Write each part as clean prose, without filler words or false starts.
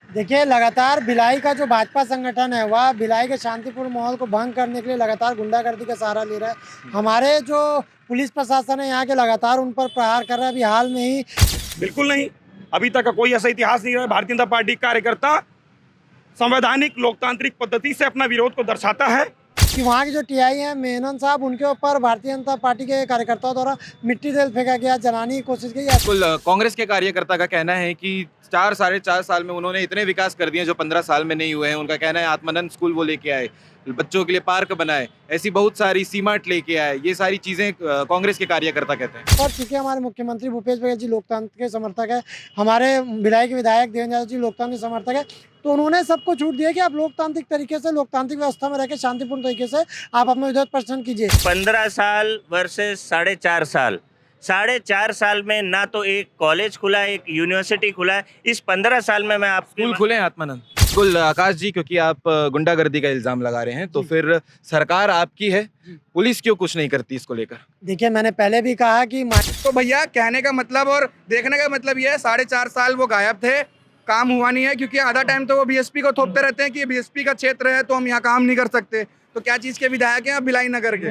देखिए, लगातार भिलाई का जो भाजपा संगठन है वह भिलाई के शांतिपूर्ण माहौल को भंग करने के लिए लगातार गुंडागर्दी का सहारा ले रहा है। हमारे जो पुलिस प्रशासन है यहाँ के लगातार उन पर प्रहार कर रहा है। अभी हाल में ही बिल्कुल नहीं, अभी तक का कोई ऐसा इतिहास नहीं रहा। भारतीय जनता पार्टी कार्यकर्ता संवैधानिक लोकतांत्रिक पद्धति से अपना विरोध को दर्शाता है कि वहाँ के जो टीआई हैं मेनन साहब, उनके ऊपर भारतीय जनता पार्टी के कार्यकर्ताओं द्वारा मिट्टी तेल फेंका गया, जलाने की कोशिश की। बिल्कुल कांग्रेस के कार्यकर्ता का कहना है कि 4 साढ़े 4 साल में उन्होंने इतने विकास कर दिए जो 15 साल में नहीं हुए हैं। उनका कहना है आत्मानंद स्कूल वो लेके आए, बच्चों के लिए पार्क बनाए, ऐसी बहुत सारी सीमाट लेके आए। ये सारी चीजें कांग्रेस के कार्यकर्ता कहते हैं। और चूंकि हमारे मुख्यमंत्री भूपेश बघेल जी लोकतंत्र के समर्थक है, हमारे भिलाई के विधायक देवेंद्र यादव जी लोकतंत्र के समर्थक है, तो उन्होंने सबको छूट दी है कि आप लोकतांत्रिक तरीके से, लोकतांत्रिक व्यवस्था में रहकर शांतिपूर्ण तरीके से आप अपना विरोध प्रदर्शन कीजिए। 15 साल वर्सेस 4.5 साल। 4.5 साल में ना तो एक कॉलेज खुला, एक यूनिवर्सिटी खुला है। इस 15 साल में मैं आपके स्कूल खुले हैं आत्मानंद। बिल्कुल आकाश जी, क्योंकि आप गुंडागर्दी का इल्जाम लगा रहे हैं, तो फिर सरकार आपकी है, पुलिस क्यों कुछ नहीं करती इसको लेकर? देखिए, मैंने पहले भी कहा कि तो भैया कहने का मतलब और देखने का मतलब ये है, 4.5 साल वो गायब थे, काम हुआ नहीं है, क्योंकि आधा टाइम तो वो बीएसपी को थोपते रहते हैं कि ये बीएसपी का क्षेत्र है तो हम यहाँ काम नहीं कर सकते। तो क्या चीज़ के विधायक हैं आप भिलाई नगर के?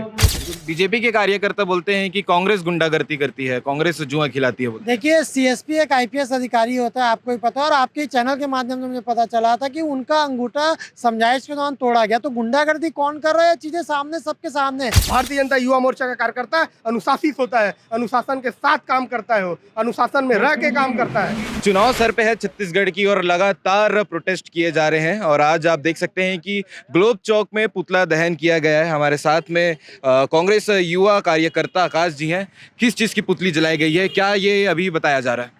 बीजेपी के कार्यकर्ता बोलते हैं कि कांग्रेस गुंडागर्दी करती है, कांग्रेस जुआ खिलाती है। बोलते देखिए, सीएसपी एक आईपीएस अधिकारी होता है, आपको ही पता है, और आपके चैनल के माध्यम से मुझे पता चला था कि उनका अंगूठा समझाइश के दौरान तोड़ा गया। तो गुंडागर्दी कौन कर रहा है, चीजें सामने, सबके सामने है। भारतीय जनता युवा मोर्चा का कार्यकर्ता अनुशासित होता है, अनुशासन के साथ काम करता है, वो अनुशासन में रह के काम करता है। चुनाव सर पे है छत्तीसगढ़ की और लगातार प्रोटेस्ट किए जा रहे हैं। और आज आप देख सकते हैं कि ग्लोब चौक में पुतला दहन किया गया है। हमारे साथ में कांग्रेस युवा कार्यकर्ता आकाश जी हैं। किस चीज़ की पुतली जलाई गई है, क्या ये अभी बताया जा रहा है?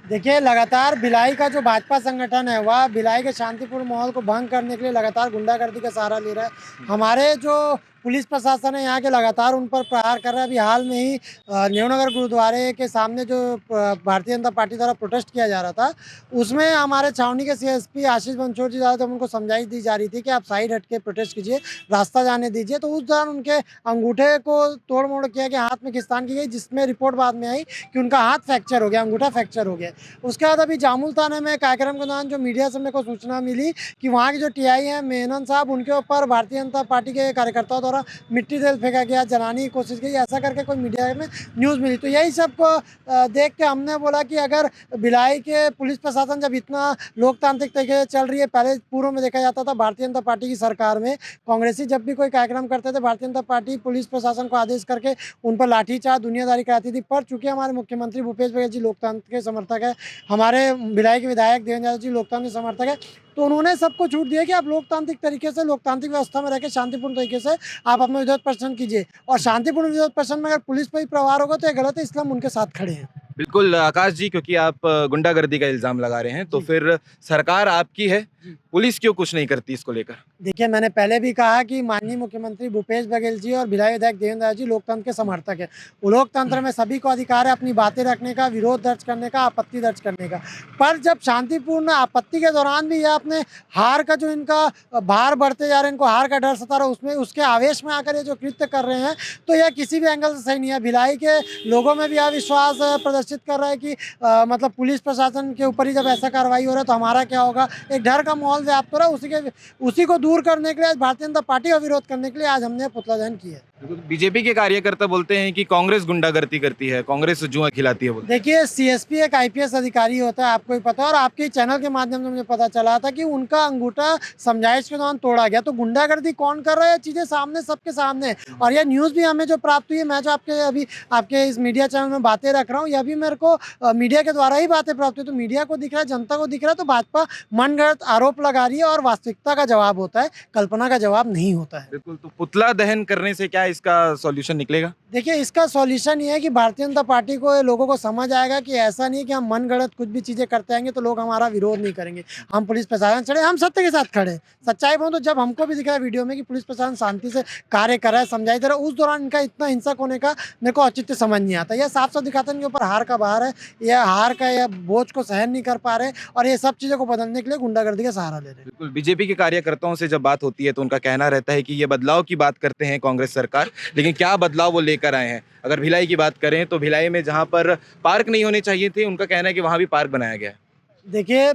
देखिए, लगातार भिलाई का जो भाजपा संगठन है वह भिलाई के शांतिपूर्ण माहौल को भंग करने के लिए लगातार गुंडागर्दी का सहारा ले रहा है। हमारे जो पुलिस प्रशासन है यहाँ के लगातार उन पर प्रहार कर रहा है। अभी हाल में ही नेवनगर गुरुद्वारे के सामने जो भारतीय जनता पार्टी द्वारा प्रोटेस्ट किया जा रहा था, उसमें हमारे छावनी के सीएसपी आशीष बंसोड़ जी द्वारा उनको समझाइश दी जा रही थी कि आप साइड हट के प्रोटेस्ट कीजिए, रास्ता जाने दीजिए। तो उस दौरान उनके अंगूठे को तोड़ मोड़ किया गया, हाथ में खिंचतान की गई, जिसमें रिपोर्ट बाद में आई कि उनका हाथ फ्रैक्चर हो गया, अंगूठा फ्रैक्चर हो गया। उसके बाद अभी जामुल थाने में कार्यक्रम के दौरान जो मीडिया से मेरे को सूचना मिली कि वहाँ के जो टीआई हैं मेनन साहब, उनके ऊपर भारतीय जनता पार्टी के कार्यकर्ताओं द्वारा मिट्टी तेल फेंका गया, जलाने की कोशिश की, ऐसा करके कोई मीडिया में न्यूज़ मिली। तो यही सब को देख के हमने बोला कि अगर भिलाई के पुलिस प्रशासन जब इतना लोकतांत्रिक तरीके से चल रही है, पहले पूर्व में देखा जाता था भारतीय जनता पार्टी की सरकार में कांग्रेसी जब भी कोई कार्यक्रम करते थे, भारतीय जनता पार्टी पुलिस प्रशासन को आदेश करके उन पर लाठीचार्ज, दुनियादारी कराती थी। पर चूंकि हमारे मुख्यमंत्री भूपेश बघेल जी लोकतंत्र के समर्थक है, हमारे भिलाई के विधायक देवेंद्र यादव जी लोकतंत्र के समर्थक है, तो उन्होंने सबको छूट दी है कि आप लोकतांत्रिक तरीके से, लोकतांत्रिक व्यवस्था में रहकर शांतिपूर्ण तरीके से आप अपना विरोध प्रदर्शन कीजिए। और शांतिपूर्ण विरोध प्रदर्शन में अगर पुलिस पर ही प्रहार होगा तो ये गलत है, इसलिए हम उनके साथ खड़े हैं। बिल्कुल आकाश जी, क्योंकि आप गुंडागर्दी का इल्जाम लगा रहे हैं, तो फिर सरकार आपकी है, पुलिस क्यों कुछ नहीं करती इसको लेकर? देखिए, मैंने पहले भी कहा कि माननीय मुख्यमंत्री भूपेश बघेल जी और भिलाई विधायक देवेंद्र यादव जी लोकतंत्र के समर्थक है। वो लोकतंत्र में सभी को अधिकार है अपनी बातें रखने का, विरोध दर्ज करने का, आपत्ति दर्ज करने का। पर जब शांतिपूर्ण आपत्ति के दौरान भी ये अपने हार का जो इनका भार बढ़ते जा रहे हैं, इनको हार का डर सता रहा है, उसमें उसके आवेश में आकर ये जो कृत्य कर रहे हैं, तो यह किसी भी एंगल से सही नहीं है। भिलाई के लोगों में भी अविश्वास प्रदर्शित कर रहा है कि मतलब पुलिस प्रशासन के ऊपर ही जब ऐसा कार्रवाई हो रहा है तो हमारा क्या होगा। एक डर का माहौल व्याप्त हो रहा है। उसी को दूर करने के लिए आज भारतीय जनता पार्टी का विरोध करने के लिए आज हमने पुतला दहन किया है। बीजेपी के कार्यकर्ता बोलते हैं कि कांग्रेस गुंडागर्दी करती है, कांग्रेस जुआ खिलाती है। बोलते देखिए, सीएसपी एक आईपीएस अधिकारी होता है, आपको ही पता है, और आपके चैनल के माध्यम से मुझे पता चला था कि उनका अंगूठा समझाइश के दौरान तोड़ा गया। तो गुंडागर्दी कौन कर रहा है, चीजें सामने, सबके सामने है। और यह न्यूज़ भी हमें जो प्राप्त हुई है, मैं जो आपके इस मीडिया चैनल में बातें रख रहा हूँ, यह भी मेरे को मीडिया के द्वारा ही बातें प्राप्त हुई। तो मीडिया को दिख रहा है, जनता को दिख रहा है, तो भाजपा मनगढ़ंत आरोप लगा रही है और वास्तविकता का जवाब होता है, कल्पना का जवाब नहीं होता है। बिल्कुल, तो पुतला दहन करने से क्या इसका सॉल्यूशन निकलेगा? देखिए, इसका सॉल्यूशन ये है कि भारतीय जनता पार्टी को, लोगों को समझ आएगा कि ऐसा नहीं है कि हम मनगढ़ंत कुछ भी चीज़ें करते आएंगे तो लोग हमारा विरोध नहीं करेंगे। हम पुलिस प्रशासन चढ़े, हम सत्य के साथ खड़े। सच्चाई बोलूं तो जब हमको भी दिख रहा है वीडियो में कि पुलिस प्रशासन शांति से कार्य कर रहा है, समझाई दे रहा है, उस दौरान इनका इतना हिंसक होने का मेरे को औचित्य समझ नहीं आता। यह साफ साफ दिखाता है इनके ऊपर हार का भार है, यह हार का यह बोझ को सहन नहीं कर पा रहे, और ये सब चीज़ों को बदलने के लिए गुंडागर्दी का सहारा ले रहे हैं। बिल्कुल, बीजेपी के कार्यकर्ताओं से जब बात होती है तो उनका कहना रहता है कि ये बदलाव की बात करते हैं कांग्रेस सरकार, लेकिन क्या बदलाव वो लेकर आए हैं? अगर भिलाई की बात करें तो भिलाई में जहां पर पार्क नहीं होने चाहिए थे, उनका कहना है कि वहां भी पार्क बनाया गया है। देखिए,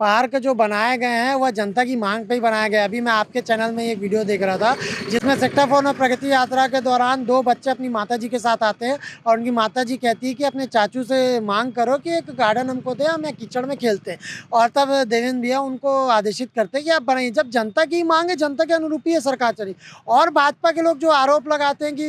पार्क जो बनाए गए हैं वह जनता की मांग पे ही बनाया गया है। अभी मैं आपके चैनल में एक वीडियो देख रहा था जिसमें सेक्टर 4 में प्रगति यात्रा के दौरान 2 बच्चे अपनी माताजी के साथ आते हैं और उनकी माताजी कहती है कि अपने चाचू से मांग करो कि एक गार्डन हमको दे, हम कीचड़ में खेलते हैं। और तब देवेंद्र भैया उनको आदेशित करते हैं कि आप बनाइए। जब जनता की मांग है, जनता के अनुरूप ही है सरकार चली। और भाजपा के लोग जो आरोप लगाते हैं कि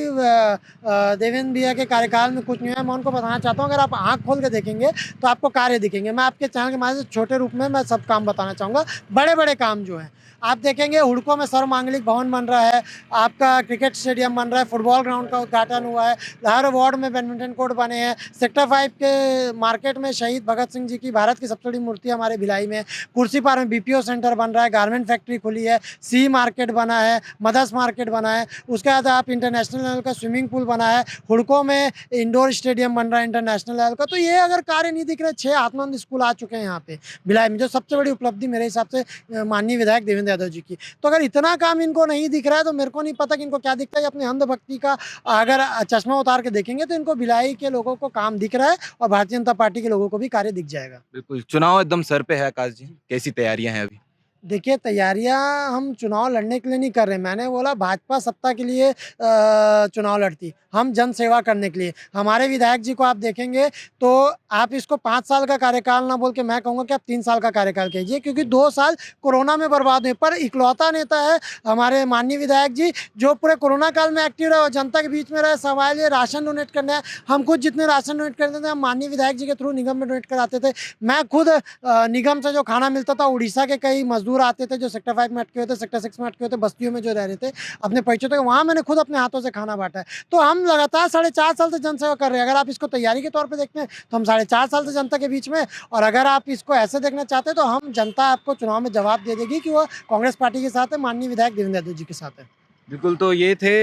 देवेंद्र भैया के कार्यकाल में कुछ नहीं है, मैं उनको बताना चाहता हूँ अगर आप आँख खोल के देखेंगे तो आपको कार्य दिखेंगे। मैं आपके चैनल के माध्यम से छोटे रूप में मैं सब काम बताना चाहूँगा। बड़े बड़े काम जो हैं आप देखेंगे, हुड़को में सर्वमांगलिक भवन बन रहा है, आपका क्रिकेट स्टेडियम बन रहा है, फुटबॉल ग्राउंड का उद्घाटन हुआ है, हर वार्ड में बैडमिंटन कोर्ट बने हैं। सेक्टर 5 के मार्केट में शहीद भगत सिंह जी की भारत की सबसे बड़ी मूर्ति हमारे भिलाई में, कुर्सीपार में बीपीओ सेंटर बन रहा है, गारमेंट फैक्ट्री खुली है, सी मार्केट बना है, मदर्स मार्केट बना है। उसके बाद आप इंटरनेशनल लेवल का स्विमिंग पूल बना है, हुड़को में इंडोर स्टेडियम बन रहा है इंटरनेशनल लेवल का। तो ये अगर कार्य नहीं दिख रहे, 6 आत्मानंद स्कूल आ चुके हैं यहाँ पे भिलाई में, जो सबसे बड़ी उपलब्धि मेरे हिसाब से माननीय विधायक देवेंद्र यादव जी की। तो अगर इतना काम इनको नहीं दिख रहा है तो मेरे को नहीं पता कि इनको क्या दिखता है। अपने अंधभक्ति का अगर चश्मा उतार के देखेंगे तो इनको भिलाई के लोगों को काम दिख रहा है और भारतीय जनता पार्टी के लोगों को भी कार्य दिख जाएगा। बिल्कुल, चुनाव एकदम सर पे है आकाश जी, कैसी तैयारियां हैं अभी? देखिए, तैयारियां हम चुनाव लड़ने के लिए नहीं कर रहे। मैंने बोला भाजपा सत्ता के लिए चुनाव लड़ती, हम जन सेवा करने के लिए। हमारे विधायक जी को आप देखेंगे तो आप इसको 5 साल का कार्यकाल ना बोल के मैं कहूँगा कि आप 3 साल का कार्यकाल कीजिए, क्योंकि 2 साल कोरोना में बर्बाद हुए। पर इकलौता नेता है हमारे माननीय विधायक जी जो पूरे कोरोना काल में एक्टिव रहे और जनता के बीच में रहे। सवाल ये राशन डोनेट करना है, हम खुद जितने राशन डोनेट करते थे हम माननीय विधायक जी के थ्रू निगम में डोनेट कराते थे। मैं खुद निगम से जो खाना मिलता था, उड़ीसा के कई मजदूर आते थे जो सेक्टर 5 में अटके हुए थे, सेक्टर 6 में अटके हुए थे, बस्तियों में जो रह रहे थे अपने परिचय थे, वहाँ मैंने खुद अपने हाथों से खाना बांटा है। तो हम लगातार 4.5 साल से जनसेवा कर रहे हैं। अगर आप इसको तैयारी के तौर पे देखते हैं तो हम 4.5 साल से जनता के बीच में, और अगर आप इसको ऐसे देखना चाहते हैं तो हम जनता आपको चुनाव में जवाब दे देगी कि वो कांग्रेस पार्टी के साथ है, माननीय विधायक देवेंद्र यादव जी के साथ है। बिल्कुल, तो ये थे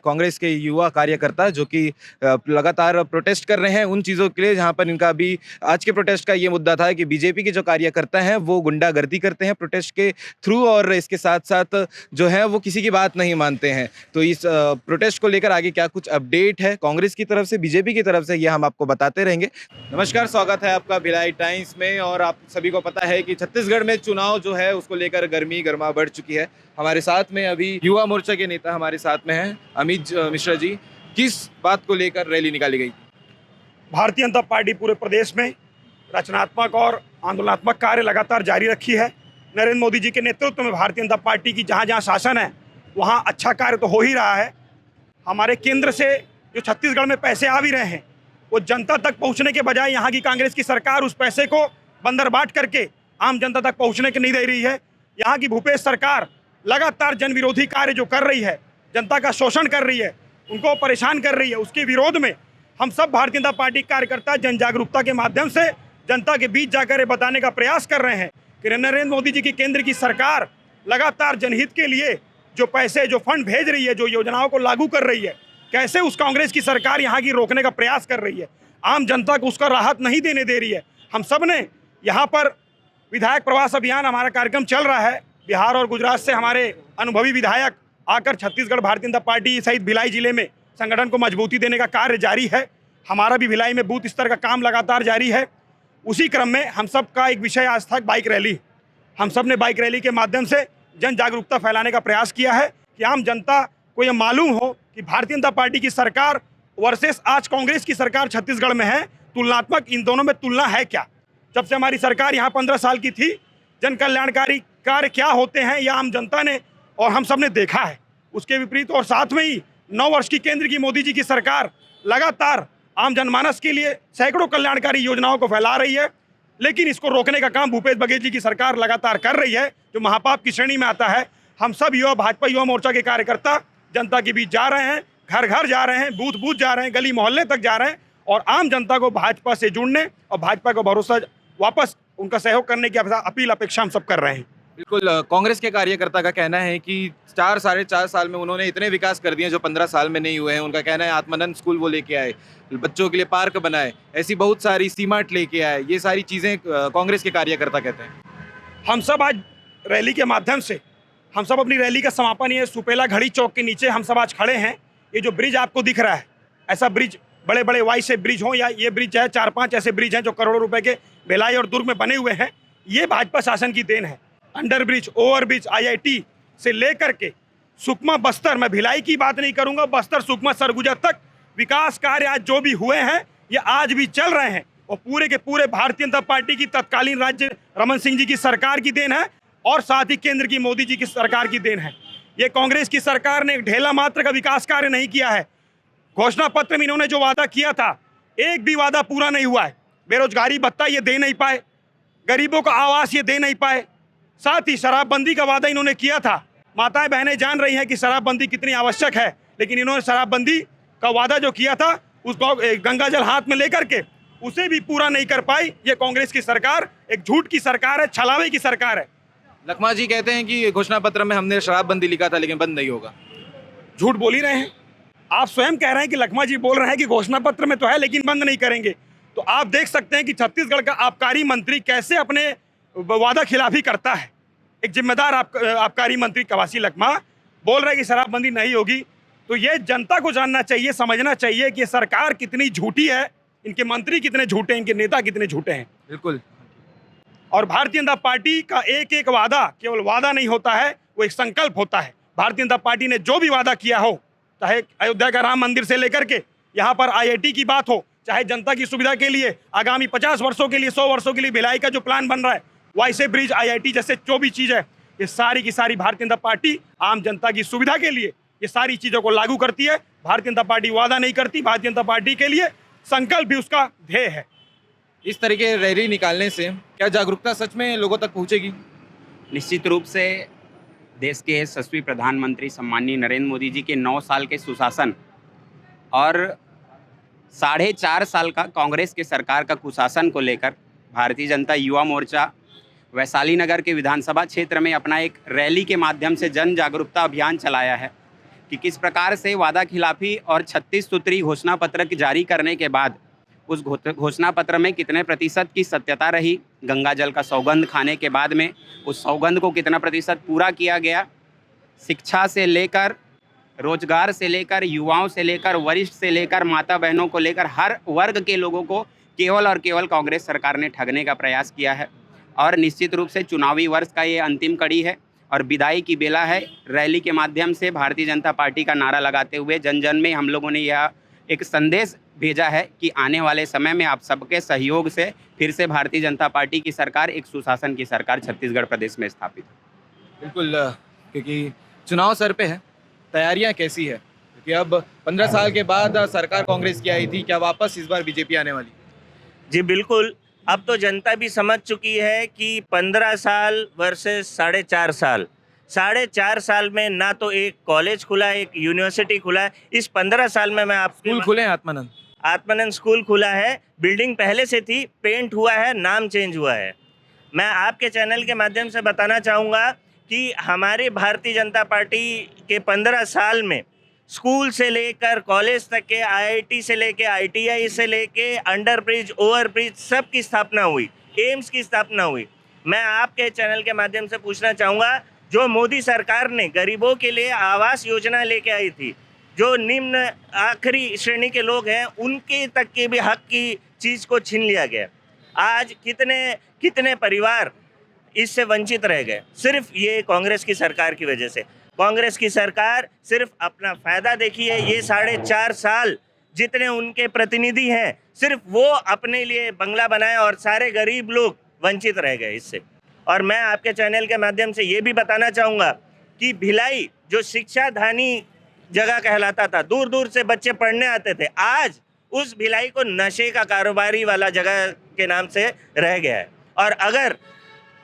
कांग्रेस के युवा कार्यकर्ता जो कि लगातार प्रोटेस्ट कर रहे हैं उन चीज़ों के लिए जहां पर इनका अभी आज के प्रोटेस्ट का ये मुद्दा था कि बीजेपी के जो कार्यकर्ता हैं वो गुंडागर्दी करते हैं प्रोटेस्ट के थ्रू, और इसके साथ साथ जो है वो किसी की बात नहीं मानते हैं। तो इस प्रोटेस्ट को लेकर आगे क्या कुछ अपडेट है कांग्रेस की तरफ से, बीजेपी की तरफ से, ये हम आपको बताते रहेंगे। नमस्कार, स्वागत है आपका भिलाई टाइम्स में। और आप सभी को पता है कि छत्तीसगढ़ में चुनाव जो है उसको लेकर गर्मा बढ़ चुकी है। हमारे साथ में अभी युवा मोर्चा के नेता हमारे साथ में हैं अमित मिश्रा जी। किस बात को लेकर रैली निकाली गई? भारतीय जनता पार्टी पूरे प्रदेश में रचनात्मक और आंदोलनात्मक कार्य लगातार जारी रखी है। नरेंद्र मोदी जी के नेतृत्व में भारतीय जनता पार्टी की जहाँ जहाँ शासन है वहाँ अच्छा कार्य तो हो ही रहा है। हमारे केंद्र से जो छत्तीसगढ़ में पैसे आ भी रहे हैं वो जनता तक पहुँचने के बजाय यहाँ की कांग्रेस की सरकार उस पैसे को बंदरबाट करके आम जनता तक पहुँचने के नहीं दे रही है। यहाँ की भूपेश सरकार लगातार जन विरोधी कार्य जो कर रही है, जनता का शोषण कर रही है, उनको परेशान कर रही है, उसके विरोध में हम सब भारतीय जनता पार्टी कार्यकर्ता जन जागरूकता के माध्यम से जनता के बीच जाकर ये बताने का प्रयास कर रहे हैं कि नरेंद्र मोदी जी की केंद्र की सरकार लगातार जनहित के लिए जो पैसे, जो फंड भेज रही है, जो योजनाओं को लागू कर रही है, कैसे उस कांग्रेस की सरकार यहाँ की रोकने का प्रयास कर रही है, आम जनता को उसका राहत नहीं देने दे रही है। हम सब ने यहाँ पर विधायक प्रवास अभियान हमारा कार्यक्रम चल रहा है। बिहार और गुजरात से हमारे अनुभवी विधायक आकर छत्तीसगढ़ भारतीय जनता पार्टी सहित भिलाई जिले में संगठन को मजबूती देने का कार्य जारी है। हमारा भी भिलाई में बूथ स्तर का काम लगातार जारी है। उसी क्रम में हम सब का एक विषय आज तक बाइक रैली। हम सब ने बाइक रैली के माध्यम से जन जागरूकता फैलाने का प्रयास किया है कि आम जनता को यह मालूम हो कि भारतीय जनता पार्टी की सरकार वर्सेस आज कांग्रेस की सरकार छत्तीसगढ़ में है, तुलनात्मक इन दोनों में तुलना है क्या। जब से हमारी सरकार यहाँ 15 साल की थी, जन कल्याणकारी कार्य क्या होते हैं यह आम जनता ने और हम सब ने देखा है। उसके विपरीत और साथ में ही 9 वर्ष की केंद्र की मोदी जी की सरकार लगातार आम जनमानस के लिए सैकड़ों कल्याणकारी योजनाओं को फैला रही है, लेकिन इसको रोकने का काम भूपेश बघेल जी की सरकार लगातार कर रही है, जो महापाप की श्रेणी में आता है। हम सब युवा भाजपा युवा मोर्चा के कार्यकर्ता जनता के बीच जा रहे हैं, घर घर जा रहे हैं, बूथ बूथ जा रहे हैं, गली मोहल्ले तक जा रहे हैं और आम जनता को भाजपा से जुड़ने और भाजपा को भरोसा वापस उनका सहयोग करने की अपील अपेक्षा हम सब कर रहे हैं। बिल्कुल, कांग्रेस के कार्यकर्ता का कहना है कि 4-4.5 साल में उन्होंने इतने विकास कर दिए जो 15 साल में नहीं हुए हैं। उनका कहना है आत्मानंद स्कूल वो लेके आए, बच्चों के लिए पार्क बनाए, ऐसी बहुत सारी सीमाट लेके आए। ये सारी चीज़ें कांग्रेस के कार्यकर्ता कहते हैं। हम सब आज रैली के माध्यम से हम सब अपनी रैली का समापन ये सुपेला घड़ी चौक के नीचे हम सब आज खड़े हैं। ये जो ब्रिज आपको दिख रहा है, ऐसा ब्रिज बड़े बड़े वाई से ब्रिज हो या ये ब्रिज चाहे 4-5 ऐसे ब्रिज हैं जो करोड़ों रुपए के भिलाई और दुर्ग में बने हुए हैं। ये भाजपा शासन की देन है। Under bridge, over bridge, IIT से लेकर के सुकमा बस्तर, मैं भिलाई की बात नहीं करूंगा, बस्तर सुकमा सरगुजा तक विकास कार्य आज जो भी हुए हैं ये आज भी चल रहे हैं और पूरे के पूरे भारतीय जनता पार्टी की तत्कालीन राज्य रमन सिंह जी की सरकार की देन है और साथ ही केंद्र की मोदी जी की सरकार की देन है। ये कांग्रेस की सरकार ने ढेला मात्र का विकास कार्य नहीं किया है। घोषणा पत्र में इन्होंने जो वादा किया था एक भी वादा पूरा नहीं हुआ है। बेरोजगारी भत्ता ये दे नहीं पाए, गरीबों का आवास ये दे नहीं पाए, साथ ही शराबबंदी का वादा इन्होंने किया था। माताएं बहनें जान रही हैं कि शराबबंदी कितनी आवश्यक है, लेकिन इन्होंने शराबबंदी का वादा जो किया था उसको गंगा जल हाथ में लेकर के उसे भी पूरा नहीं कर पाई। ये कांग्रेस की सरकार एक झूठ की सरकार है, छलावे की सरकार है। लखमा जी कहते हैं कि घोषणा पत्र में हमने शराबबंदी लिखा था लेकिन बंद नहीं होगा। झूठ बोल ही रहे हैं। आप स्वयं कह रहे हैं कि लखमा जी बोल रहे हैं कि घोषणा पत्र में तो है लेकिन बंद नहीं करेंगे। तो आप देख सकते हैं कि छत्तीसगढ़ का आबकारी मंत्री कैसे अपने वादा खिलाफी करता है। एक जिम्मेदार आबकारी मंत्री कवासी लखमा बोल रहे हैं कि शराबबंदी नहीं होगी। तो ये जनता को जानना चाहिए, समझना चाहिए कि ये सरकार कितनी झूठी है, इनके मंत्री कितने झूठे हैं, इनके नेता कितने झूठे हैं। बिल्कुल। और भारतीय जनता पार्टी का एक एक वादा केवल वादा नहीं होता है, वो एक संकल्प होता है। भारतीय जनता पार्टी ने जो भी वादा किया हो, चाहे अयोध्या का राम मंदिर से लेकर के यहाँ पर IIT की बात हो, चाहे जनता की सुविधा के लिए आगामी 50 वर्षों के लिए, 100 वर्षों के लिए भिलाई का जो प्लान बन रहा है, वाइसे ब्रिज, IIT जैसे जो भी चीज़ है, ये सारी की सारी भारतीय जनता पार्टी आम जनता की सुविधा के लिए ये सारी चीज़ों को लागू करती है। भारतीय जनता पार्टी वादा नहीं करती, भारतीय जनता पार्टी के लिए संकल्प भी उसका ध्येय है। इस तरीके रैली निकालने से क्या जागरूकता सच में लोगों तक पहुंचेगी? निश्चित रूप से देश के यशस्वी प्रधानमंत्री सम्माननीय नरेंद्र मोदी जी के 9 साल के सुशासन और 4.5 साल का कांग्रेस के सरकार का कुशासन को लेकर भारतीय जनता युवा मोर्चा वैशाली नगर के विधानसभा क्षेत्र में अपना एक रैली के माध्यम से जन जागरूकता अभियान चलाया है कि किस प्रकार से वादा खिलाफी और 36 सूत्री घोषणा पत्र जारी करने के बाद उस घोषणा पत्र में कितने प्रतिशत की सत्यता रही, गंगा जल का सौगंध खाने के बाद में उस सौगंध को कितना प्रतिशत पूरा किया गया, शिक्षा से लेकर रोजगार से लेकर युवाओं से लेकर वरिष्ठ से लेकर माता बहनों को लेकर हर वर्ग के लोगों को केवल और केवल कांग्रेस सरकार ने ठगने का प्रयास किया है। और निश्चित रूप से चुनावी वर्ष का ये अंतिम कड़ी है और विदाई की बेला है। रैली के माध्यम से भारतीय जनता पार्टी का नारा लगाते हुए जन जन में हम लोगों ने यह एक संदेश भेजा है कि आने वाले समय में आप सबके सहयोग से फिर से भारतीय जनता पार्टी की सरकार, एक सुशासन की सरकार छत्तीसगढ़ प्रदेश में स्थापित है। बिल्कुल, क्योंकि चुनाव सर पे है, तैयारियां कैसी है? क्योंकि अब 15 साल के बाद सरकार कांग्रेस की आई थी, क्या वापस इस बार बीजेपी आने वाली? जी बिल्कुल, अब तो जनता भी समझ चुकी है कि 15 साल वर्सेस 4.5 साल, 4.5 साल में ना तो एक कॉलेज खुला है, एक यूनिवर्सिटी खुला है। इस 15 साल में मैं आप स्कूल खुले हैं, आत्मानंद स्कूल खुला है, बिल्डिंग पहले से थी, पेंट हुआ है, नाम चेंज हुआ है। मैं आपके चैनल के माध्यम से बताना चाहूँगा कि हमारी भारतीय जनता पार्टी के 15 साल में स्कूल से लेकर कॉलेज तक के, IIT से लेके ITI से लेके अंडर ब्रिज, ओवर ब्रिज सब की स्थापना हुई, एम्स की स्थापना हुई। मैं आपके चैनल के माध्यम से पूछना चाहूँगा, जो मोदी सरकार ने गरीबों के लिए आवास योजना लेके आई थी, जो निम्न आखिरी श्रेणी के लोग हैं उनके तक के भी हक की चीज़ को छीन लिया गया। आज कितने परिवार इससे वंचित रह गए, सिर्फ ये कांग्रेस की सरकार की वजह से। कांग्रेस की सरकार सिर्फ अपना फायदा देखी है। ये 4.5 साल जितने उनके प्रतिनिधि हैं सिर्फ वो अपने लिए बंगला बनाए और सारे गरीब लोग वंचित रह गए इससे। और मैं आपके चैनल के माध्यम से ये भी बताना चाहूँगा कि भिलाई जो शिक्षाधानी जगह कहलाता था, दूर दूर से बच्चे पढ़ने आते थे, आज उस भिलाई को नशे का कारोबारी वाला जगह के नाम से रह गया है। और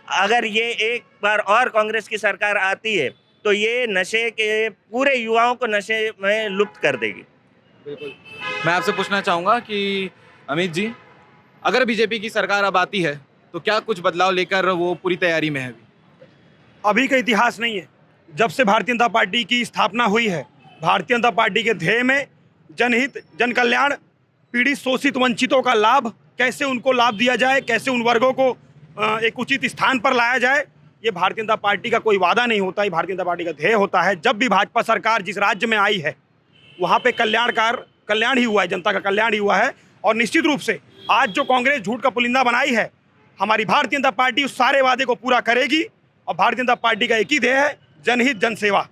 अगर ये एक बार और कांग्रेस की सरकार आती है तो ये नशे के पूरे युवाओं को नशे में लुप्त कर देगी। बिल्कुल। मैं आपसे पूछना चाहूँगा कि अमित जी, अगर बीजेपी की सरकार अब आती है तो क्या कुछ बदलाव लेकर वो पूरी तैयारी में है? अभी का इतिहास नहीं है। जब से भारतीय जनता पार्टी की स्थापना हुई है, भारतीय जनता पार्टी के ध्येय में जनहित, जन कल्याण, पीड़ित, शोषित, वंचितों का लाभ, कैसे उनको लाभ दिया जाए, कैसे उन वर्गों को एक उचित स्थान पर लाया जाए, ये भारतीय जनता पार्टी का कोई वादा नहीं होता है, भारतीय जनता पार्टी का ध्येय होता है। जब भी भाजपा सरकार जिस राज्य में आई है वहाँ पे कल्याण ही हुआ है, जनता का कल्याण ही हुआ है। और निश्चित रूप से आज जो कांग्रेस झूठ का पुलिंदा बनाई है हमारी भारतीय जनता पार्टी उस सारे वादे को पूरा करेगी और भारतीय जनता पार्टी का एक ही ध्येय है, जनहित जनसेवा।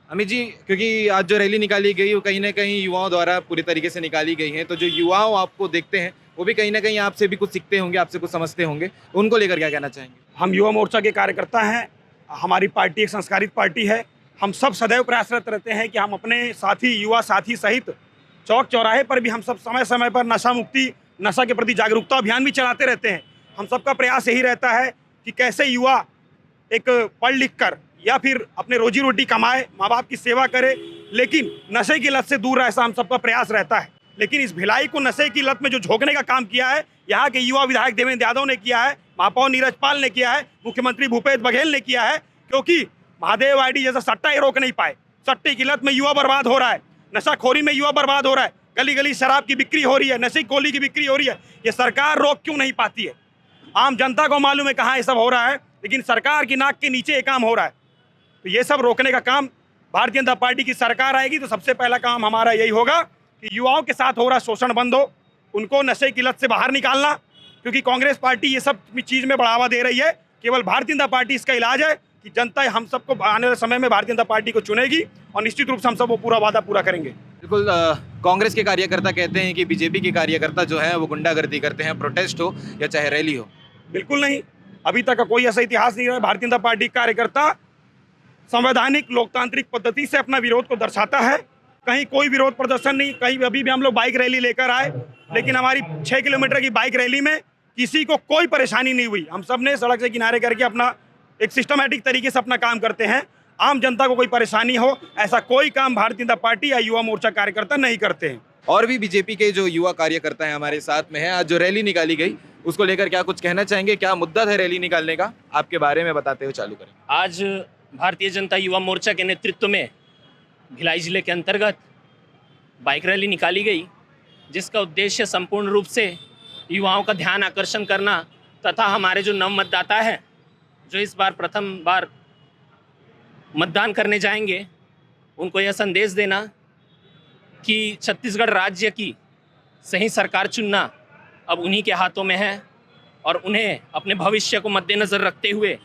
अमित जी, क्योंकि आज जो रैली निकाली गई वो कहीं ना कहीं युवाओं द्वारा पूरी तरीके से निकाली गई है, तो जो युवाओं आपको देखते हैं वो भी कहीं ना कहीं आपसे भी कुछ सीखते होंगे, आपसे कुछ समझते होंगे, उनको लेकर क्या कहना चाहेंगे? हम युवा मोर्चा के कार्यकर्ता हैं, हमारी पार्टी एक संस्कारित पार्टी है। हम सब सदैव प्रयासरत रहते हैं कि हम अपने साथी, युवा साथी सहित चौक चौराहे पर भी हम सब समय समय पर नशा मुक्ति, नशा के प्रति जागरूकता अभियान भी चलाते रहते हैं। हम सबका प्रयास यही रहता है कि कैसे युवा एक पढ़ लिख कर या फिर अपने रोजी रोटी कमाए, माँ बाप की सेवा करे, लेकिन नशे की लत से दूर रहे, ऐसा हम सबका प्रयास रहता है। लेकिन इस भिलाई को नशे की लत में जो झोंकने का काम किया है, यहाँ के युवा विधायक देवेंद्र यादव ने किया है, महापौर नीरज पाल ने किया है, मुख्यमंत्री भूपेश बघेल ने किया है, क्योंकि महादेव आईडी जैसा सट्टा ये रोक नहीं पाए। सट्टे की लत में युवा बर्बाद हो रहा है, नशाखोरी में युवा बर्बाद हो रहा है, गली गली शराब की बिक्री हो रही है, नशे गोली की बिक्री हो रही है। ये सरकार रोक क्यों नहीं पाती है? आम जनता को मालूम है कहाँ ये सब हो रहा है, लेकिन सरकार की नाक के नीचे ये काम हो रहा है। तो ये सब रोकने का काम, भारतीय जनता पार्टी की सरकार आएगी तो सबसे पहला काम हमारा यही होगा कि युवाओं के साथ हो रहा शोषण बंद हो, उनको नशे की लत से बाहर निकालना, क्योंकि कांग्रेस पार्टी ये सब चीज़ में बढ़ावा दे रही है। केवल भारतीय जनता पार्टी इसका इलाज है कि जनता हम सबको आने वाले समय में भारतीय जनता पार्टी को चुनेगी और निश्चित रूप से हम सब वो पूरा वादा पूरा करेंगे। बिल्कुल, कांग्रेस के कार्यकर्ता कहते हैं कि बीजेपी के कार्यकर्ता जो है वो गुंडागर्दी करते हैं, प्रोटेस्ट हो या चाहे रैली हो। बिल्कुल नहीं, अभी तक का कोई ऐसा इतिहास नहीं रहा। भारतीय जनता पार्टी का कार्यकर्ता संवैधानिक लोकतांत्रिक पद्धति से अपना विरोध को दर्शाता है। कहीं कोई विरोध प्रदर्शन नहीं, कहीं अभी भी हम लोग बाइक रैली लेकर आए, लेकिन हमारी 6 किलोमीटर की बाइक रैली में किसी को कोई परेशानी नहीं हुई। हम सब ने सड़क से किनारे करके अपना एक सिस्टमैटिक तरीके से अपना काम करते हैं। आम जनता को कोई परेशानी हो, ऐसा कोई काम भारतीय जनता पार्टी या युवा मोर्चा कार्यकर्ता नहीं करते हैं। और भी बीजेपी के जो युवा कार्यकर्ता हैं हमारे साथ में हैं। आज जो रैली निकाली गई उसको लेकर क्या कुछ कहना चाहेंगे? क्या मुद्दा है रैली निकालने का, आपके बारे में बताते हुए चालू करें। आज भारतीय जनता युवा मोर्चा के नेतृत्व में भिलाई जिले के अंतर्गत बाइक रैली निकाली गई, जिसका उद्देश्य संपूर्ण रूप से युवाओं का ध्यान आकर्षण करना तथा हमारे जो नव मतदाता हैं जो इस बार प्रथम बार मतदान करने जाएंगे, उनको यह संदेश देना कि छत्तीसगढ़ राज्य की सही सरकार चुनना अब उन्हीं के हाथों में है और उन्हें अपने भविष्य को मद्देनज़र रखते हुए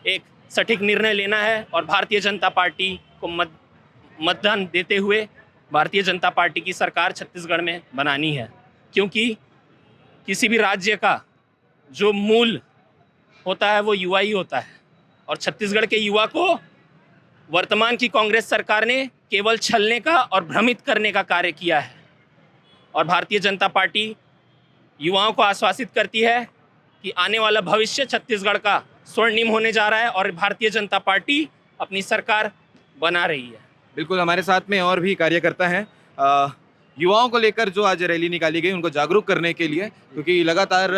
एक सटीक निर्णय लेना है और भारतीय जनता पार्टी को मतदान देते हुए भारतीय जनता पार्टी की सरकार छत्तीसगढ़ में बनानी है। क्योंकि किसी भी राज्य का जो मूल होता है वो युवा ही होता है और छत्तीसगढ़ के युवा को वर्तमान की कांग्रेस सरकार ने केवल छलने का और भ्रमित करने का कार्य किया है। और भारतीय जनता पार्टी युवाओं को आश्वासित करती है कि आने वाला भविष्य छत्तीसगढ़ का स्वर्णिम होने जा रहा है और भारतीय जनता पार्टी अपनी सरकार बना रही है। बिल्कुल, हमारे साथ में और भी कार्यकर्ता हैं। युवाओं को लेकर जो आज रैली निकाली गई उनको जागरूक करने के लिए, क्योंकि लगातार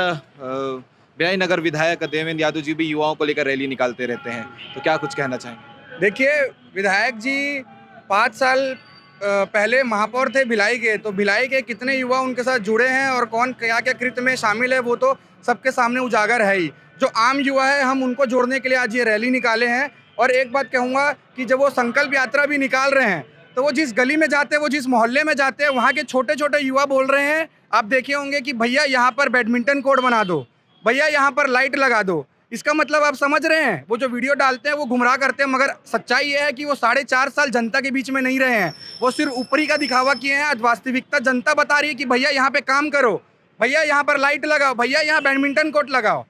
भिलाई नगर विधायक देवेंद्र यादव जी भी युवाओं को लेकर रैली निकालते रहते हैं, तो क्या कुछ कहना चाहेंगे? देखिए, विधायक जी 5 साल पहले महापौर थे भिलाई के, तो भिलाई के कितने युवा उनके साथ जुड़े हैं और कौन क्या क्या कृत्य में शामिल है वो तो सबके सामने उजागर है ही। जो आम युवा है हम उनको जोड़ने के लिए आज ये रैली निकाले हैं। और एक बात कहूँगा कि जब वो संकल्प यात्रा भी निकाल रहे हैं तो वो जिस गली में जाते हैं, वो जिस मोहल्ले में जाते हैं, वहाँ के छोटे छोटे युवा बोल रहे हैं, आप देखे होंगे कि भैया यहाँ पर बैडमिंटन कोर्ट बना दो, भैया यहाँ पर लाइट लगा दो। इसका मतलब आप समझ रहे हैं, वो जो वीडियो डालते हैं वो गुमराह करते हैं, मगर सच्चाई ये है कि वो 4.5 साल जनता के बीच में नहीं रहे हैं। वो सिर्फ ऊपरी का दिखावा किए हैं। आज वास्तविकता जनता बता रही है कि भैया यहाँ पे काम करो, भैया यहाँ पर लाइट लगाओ, भैया यहाँ बैडमिंटन कोर्ट लगाओ।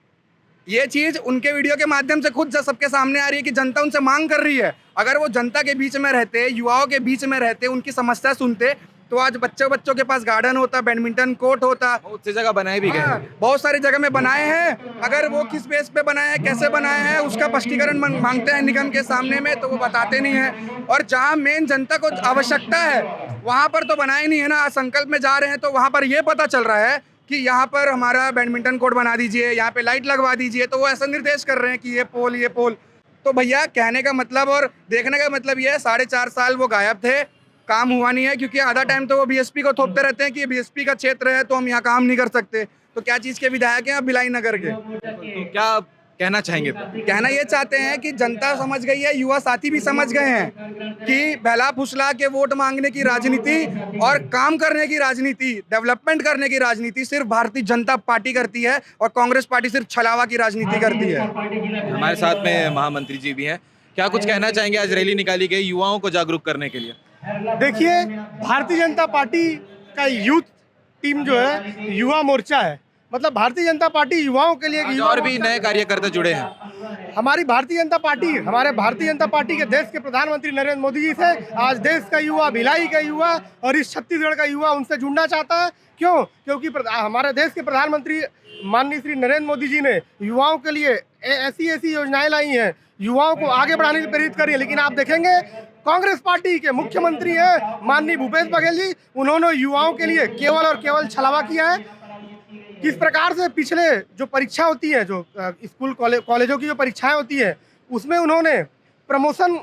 ये चीज़ उनके वीडियो के माध्यम से खुद सबके सामने आ रही है कि जनता उनसे मांग कर रही है। अगर वो जनता के बीच में रहते, युवाओं के बीच में रहते, उनकी समस्या सुनते, तो आज बच्चों के पास गार्डन होता, बैडमिंटन कोर्ट होता। बहुत सी जगह बनाए भी गए, बहुत सारी जगह में बनाए हैं। अगर वो किस बेस पे बनाए हैं, कैसे बनाए हैं, उसका स्पष्टीकरण मांगते हैं निगम के सामने में, तो वो बताते नहीं हैं। और जहाँ मेन जनता को आवश्यकता है वहाँ पर तो बनाए नहीं है ना। आज संकल्प में जा रहे हैं तो वहाँ पर ये पता चल रहा है कि यहाँ पर हमारा बैडमिंटन कोर्ट बना दीजिए, यहाँ पे लाइट लगवा दीजिए, तो वो ऐसा निर्देश कर रहे हैं कि ये पोल। तो भैया कहने का मतलब और देखने का मतलब ये है, 4.5 साल वो गायब थे, काम हुआ नहीं है, क्योंकि आधा टाइम तो वो बीएसपी को थोपते रहते हैं कि ये बीएसपी का क्षेत्र है तो हम यहाँ काम नहीं कर सकते। तो क्या चीज़ के विधायक हैं आप भिलाई नगर के? तो क्या कहना चाहेंगे? कहना ये चाहते हैं कि जनता समझ गई है, युवा साथी भी समझ गए हैं कि बहला फुसला के वोट मांगने की राजनीति और काम करने की राजनीति, डेवलपमेंट करने की राजनीति सिर्फ भारतीय जनता पार्टी करती है और कांग्रेस पार्टी सिर्फ छलावा की राजनीति करती है। हमारे साथ में महामंत्री जी भी हैं, क्या कुछ कहना चाहेंगे? आज रैली निकाली गई युवाओं को जागरूक करने के लिए। देखिए, भारतीय जनता पार्टी का यूथ टीम जो है युवा मोर्चा है, मतलब भारतीय जनता पार्टी युवाओं के लिए आज और भी नए कार्यकर्ता जुड़े हैं। हमारी भारतीय जनता पार्टी, हमारे भारतीय जनता पार्टी के देश के प्रधानमंत्री नरेंद्र मोदी जी से आज देश का युवा, भिलाई का युवा और इस छत्तीसगढ़ का युवा उनसे जुड़ना चाहता है। क्यों? क्योंकि हमारे देश के प्रधानमंत्री माननीय श्री नरेंद्र मोदी जी ने युवाओं के लिए ऐसी योजनाएं लाई हैं, युवाओं को आगे बढ़ाने के लिए प्रेरित करी है। लेकिन आप देखेंगे कांग्रेस पार्टी के मुख्यमंत्री हैं माननीय भूपेश बघेल जी, उन्होंने युवाओं के लिए केवल और केवल छलावा किया है। किस प्रकार से पिछले जो परीक्षा होती है, जो स्कूल कॉलेजों की जो परीक्षाएं होती है, उसमें उन्होंने प्रमोशन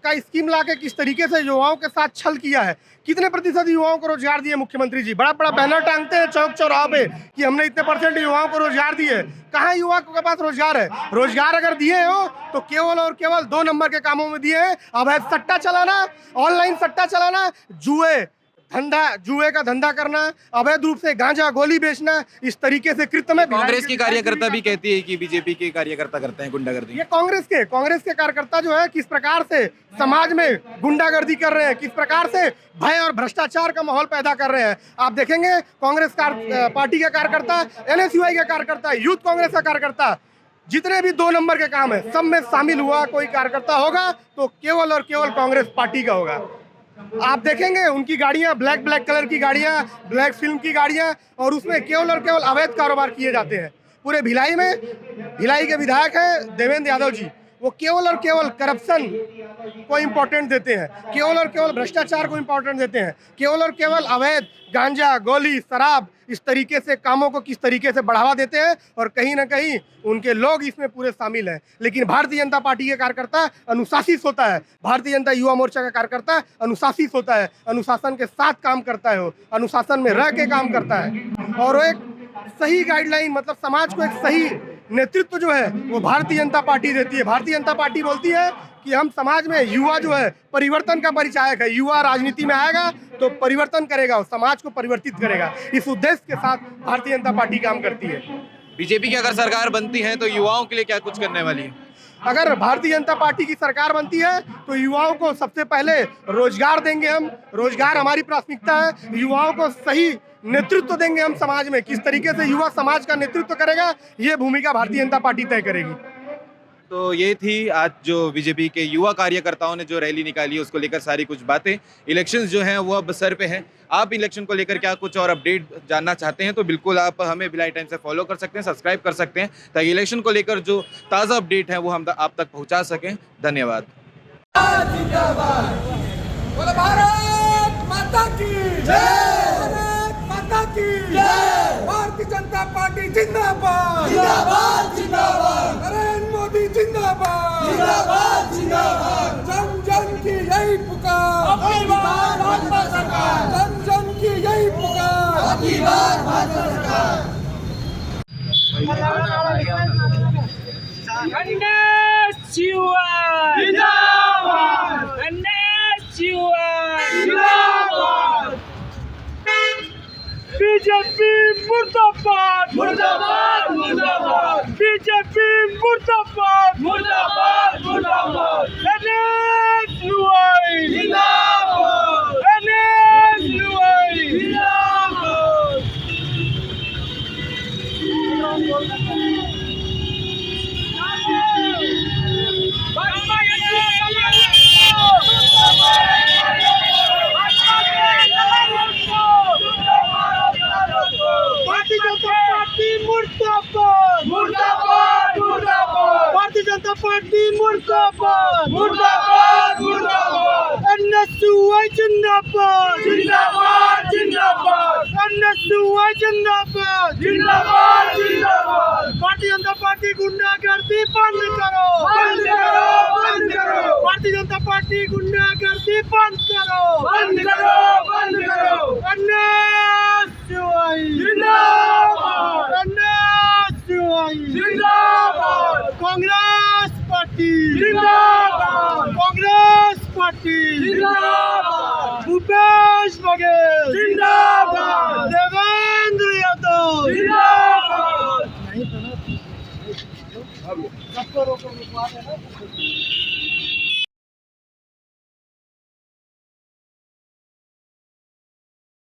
का स्कीम लाके किस तरीके से युवाओं के साथ छल किया है। कितने प्रतिशत युवाओं को रोजगार दिए मुख्यमंत्री जी? बड़ा बड़ा बैनर टांगते हैं चौक चौराहों पे कि हमने इतने % युवाओं को रोजगार दिए। कहाँ युवा के पास रोजगार है? रोजगार अगर दिए हो तो केवल और केवल 2 नंबर के कामों में दिए हैं। अब है सट्टा चलाना, ऑनलाइन सट्टा चलाना, जुए का धंधा करना, अवैध रूप से गांजा गोली बेचना, इस तरीके से कृत्य में कांग्रेस की कार्यकर्ता भी कहती है कि बीजेपी के कार्यकर्ता करते हैं गुंडागर्दी। ये कांग्रेस के कार्यकर्ता जो है किस प्रकार से समाज में गुंडागर्दी कर रहे हैं, किस प्रकार से भय और भ्रष्टाचार का माहौल पैदा कर रहे हैं। आप देखेंगे कांग्रेस पार्टी के कार्यकर्ता, NSUI के कार्यकर्ता, यूथ कांग्रेस का कार्यकर्ता, जितने भी 2 नंबर के काम है सब में शामिल हुआ कोई कार्यकर्ता होगा तो केवल और केवल कांग्रेस पार्टी का होगा। आप देखेंगे उनकी गाड़ियां ब्लैक कलर की गाड़ियां, ब्लैक फिल्म की गाड़ियां, और उसमें केवल और केवल अवैध कारोबार किए जाते हैं। पूरे भिलाई में, भिलाई के विधायक हैं देवेंद्र यादव जी, वो केवल और केवल करप्शन को इम्पोर्टेंट देते हैं, केवल और केवल भ्रष्टाचार को इम्पोर्टेंट देते हैं, केवल और केवल अवैध गांजा गोली शराब इस तरीके से कामों को किस तरीके से बढ़ावा देते हैं, और कहीं ना कहीं उनके लोग इसमें पूरे शामिल हैं। लेकिन भारतीय जनता पार्टी के कार्यकर्ता अनुशासित होता है, भारतीय जनता युवा मोर्चा का कार्यकर्ता अनुशासित होता है, अनुशासन के साथ काम करता है, वो अनुशासन में रह के काम करता है, और वो एक सही गाइडलाइन, मतलब समाज को एक सही नेतृत्व जो है वो भारतीय जनता पार्टी देती है। भारतीय जनता पार्टी बोलती है कि हम समाज में युवा जो है परिवर्तन का परिचायक है, युवा राजनीति में आएगा तो परिवर्तन करेगा और समाज को परिवर्तित करेगा। इस उद्देश्य के साथ भारतीय जनता पार्टी काम करती है। बीजेपी की अगर सरकार बनती है तो युवाओं के लिए क्या कुछ करने वाली है? अगर भारतीय जनता पार्टी की सरकार बनती है तो युवाओं को सबसे पहले रोजगार देंगे हम, रोजगार हमारी प्राथमिकता है। युवाओं को सही नेतृत्व देंगे हम समाज में, किस तरीके से युवा समाज का नेतृत्व करेगा ये भूमिका भारतीय जनता पार्टी तय करेगी। तो ये थी आज जो बीजेपी के युवा कार्यकर्ताओं ने जो रैली निकाली उसको लेकर सारी कुछ बातें। इलेक्शंस जो हैं वो अब सर पे हैं। आप इलेक्शन को लेकर क्या कुछ और अपडेट जानना चाहते हैं तो बिल्कुल आप हमें भिलाई टाइम से फॉलो कर सकते हैं, सब्सक्राइब कर सकते हैं, ताकि इलेक्शन को लेकर जो ताज़ा अपडेट है वो हम आप तक पहुँचा सकें। धन्यवाद। भारतीय जनता पार्टी जिंदाबाद, जिंदाबाद, जिंदाबाद। नरेंद्र मोदी जिंदाबाद, जिंदाबाद, जिंदाबाद। जन जन की यही पुकार, अबकी बार भाजपा सरकार। जन जन की यही पुकार, अबकी बार भाजपा सरकार। बीजेपी मुर्दाबाद, मुर्दाबाद, मुर्दाबाद। बीजेपी मुर्दाबाद, मुर्दाबाद, मुर्दाबाद। NSUI जिंदाबाद, NSUI जिंदाबाद। भारतीय जनता पार्टी मुर्दाबाद, मुर्दाबाद, मुर्दाबाद। भारतीय जनता पार्टी मुर्दाबाद, मुर्दाबाद, मुर्दाबाद। NSUI जिंदाबाद, जिंदाबाद, जिंदाबाद। NSUI जिंदाबाद, जिंदाबाद, जिंदाबाद। भारतीय जनता पार्टी गुंडागर्दी बंद करो, बंद करो, बंद करो। भारतीय जनता पार्टी गुंडागर्दी बंद करो, बंद करो, बंद करो। NSUI जिंदाबाद, NSUI जिंदाबाद। पार्टी जिंदाबाद, भूपेश बघेल जिंदाबाद, देवेंद्र यादव जिंदाबाद। सबको रोको, रुकवा देना।